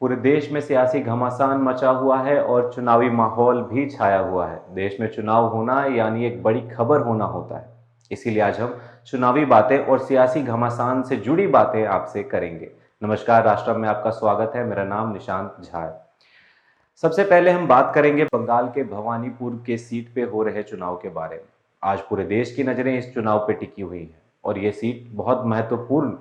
पूरे देश में सियासी घमासान मचा हुआ है और चुनावी माहौल भी छाया हुआ है। देश में चुनाव होना यानी एक बड़ी खबर होना होता है। इसीलिए आज हम चुनावी बातें और सियासी घमासान से जुड़ी बातें आपसे करेंगे। नमस्कार राष्ट्र में आपका स्वागत है। मेरा नाम निशांत झा है। सबसे पहले हम बात करेंगे बंगाल के भवानीपुर के सीट पे हो रहे चुनाव के बारे में। आज पूरे देश की नजरें इस चुनाव पे टिकी हुई हैं और ये सीट बहुत महत्वपूर्ण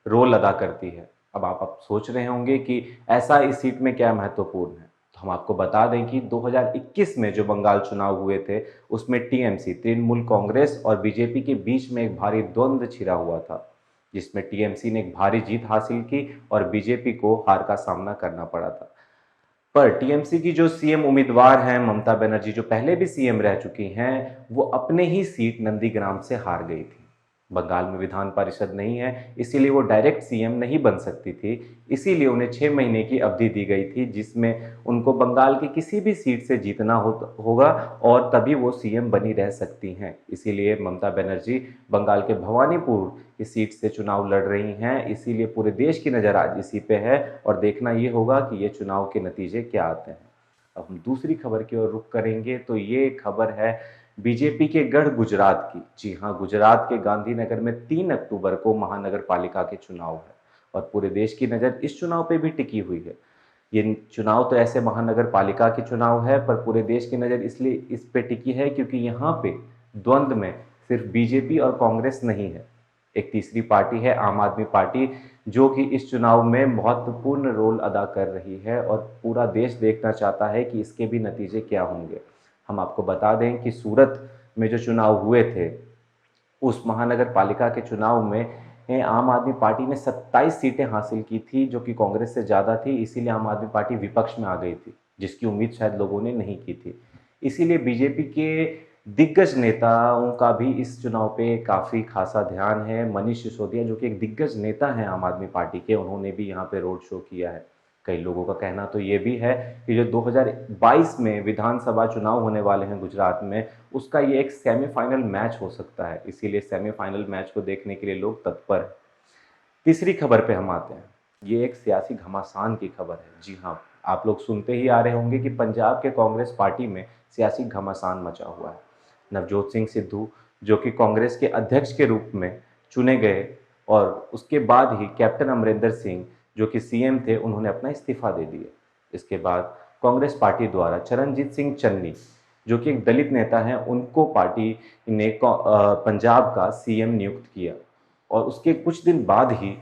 रोल अदा करती है। अब आप सोच रहे होंगे कि ऐसा इस सीट में क्या महत्वपूर्ण है, तो हम आपको बता दें कि 2021 में जो बंगाल चुनाव हुए थे उसमें टीएमसी तृणमूल कांग्रेस और बीजेपी के बीच में एक भारी द्वंद्व छिड़ा हुआ था, जिसमें टीएमसी ने एक भारी जीत हासिल की और बीजेपी को हार का सामना करना पड़ा था। पर टीएमसी की जो सीएम उम्मीदवार हैं ममता बनर्जी, जो पहले भी सीएम रह चुकी हैं, वो अपने ही सीट नंदीग्राम से हार गई थी। बंगाल में विधान परिषद नहीं है, इसीलिए वो डायरेक्ट सीएम नहीं बन सकती थी। इसीलिए उन्हें 6 महीने की अवधि दी गई थी, जिसमें उनको बंगाल की किसी भी सीट से जीतना होगा और तभी वो सीएम बनी रह सकती हैं। इसीलिए ममता बनर्जी बंगाल के भवानीपुर की सीट से चुनाव लड़ रही हैं। इसीलिए पूरे देश की नज़र आज इसी पे है और देखना ये होगा कि ये चुनाव के नतीजे क्या आते हैं। अब हम दूसरी खबर की ओर रुख करेंगे, तो ये खबर है बीजेपी के गढ़ गुजरात की। जी हाँ, गुजरात के गांधीनगर में 3 अक्टूबर को महानगर पालिका के चुनाव है और पूरे देश की नज़र इस चुनाव पे भी टिकी हुई है। ये चुनाव तो ऐसे महानगर पालिका के चुनाव है, पर पूरे देश की नज़र इसलिए इस पे टिकी है क्योंकि यहाँ पे द्वंद्व में सिर्फ बीजेपी और कांग्रेस नहीं है, एक तीसरी पार्टी है आम आदमी पार्टी, जो कि इस चुनाव में महत्वपूर्ण रोल अदा कर रही है और पूरा देश देखना चाहता है कि इसके भी नतीजे क्या होंगे। हम आपको बता दें कि सूरत में जो चुनाव हुए थे, उस महानगर पालिका के चुनाव में आम आदमी पार्टी ने 27 सीटें हासिल की थी, जो कि कांग्रेस से ज़्यादा थी। इसीलिए आम आदमी पार्टी विपक्ष में आ गई थी, जिसकी उम्मीद शायद लोगों ने नहीं की थी। इसीलिए बीजेपी के दिग्गज नेताओं का भी इस चुनाव पे काफ़ी खासा ध्यान है। मनीष सिसोदिया, जो कि एक दिग्गज नेता हैं आम आदमी पार्टी के, उन्होंने भी यहाँ पे रोड शो किया है। कई लोगों का कहना तो ये भी है कि जो 2022 में विधानसभा चुनाव होने वाले हैं गुजरात में, उसका ये एक सेमीफाइनल मैच हो सकता है। इसीलिए सेमीफाइनल मैच को देखने के लिए लोग तत्पर हैं। तीसरी खबर पे हम आते हैं। ये एक सियासी घमासान की खबर है। जी हाँ, आप लोग सुनते ही आ रहे होंगे कि पंजाब के कांग्रेस पार्टी में सियासी घमासान मचा हुआ है। नवजोत सिंह सिद्धू, जो कि कांग्रेस के अध्यक्ष के रूप में चुने गए, और उसके बाद ही कैप्टन अमरिंदर सिंह, जो कि सीएम थे, उन्होंने अपना इस्तीफा दे दिया। इसके बाद कांग्रेस पार्टी द्वारा चरणजीत सिंह चन्नी, जो कि एक दलित नेता हैं, उनको पार्टी ने पंजाब का सीएम नियुक्त किया और उसके कुछ दिन बाद ही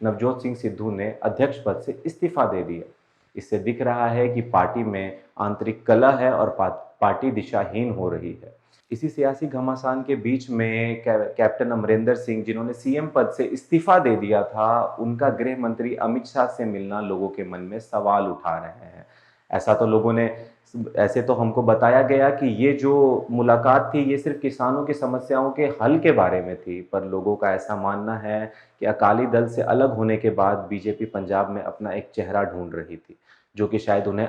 नवजोत सिंह सिद्धू ने अध्यक्ष पद से इस्तीफा दे दिया। इससे दिख रहा है कि पार्टी में आंतरिक कलह है और पार्टी दिशाहीन हो रही है। इसी सियासी घमासान के बीच में कैप्टन अमरिंदर सिंह, जिन्होंने सीएम पद से इस्तीफा दे दिया था, उनका गृह मंत्री अमित शाह से मिलना लोगों के मन में सवाल उठा रहे हैं। ऐसे तो हमको बताया गया कि ये जो मुलाकात थी ये सिर्फ किसानों की समस्याओं के हल के बारे में थी, पर लोगों का ऐसा मानना है कि अकाली दल से अलग होने के बाद बीजेपी पंजाब में अपना एक चेहरा ढूंढ रही थी, जो कि शायद उन्हें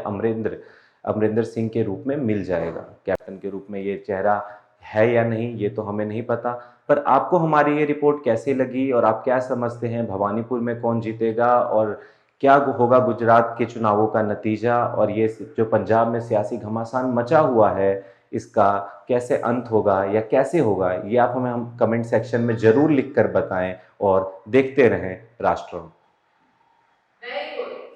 अमरिंदर सिंह के रूप में मिल जाएगा। कैप्टन के रूप में ये चेहरा है या नहीं, ये तो हमें नहीं पता। पर आपको हमारी ये रिपोर्ट कैसे लगी और आप क्या समझते हैं, भवानीपुर में कौन जीतेगा और क्या होगा गुजरात के चुनावों का नतीजा, और ये जो पंजाब में सियासी घमासान मचा हुआ है, इसका कैसे अंत होगा या कैसे होगा, ये आप हमें कमेंट सेक्शन में ज़रूर लिख कर बताएं और देखते रहें राष्ट्र।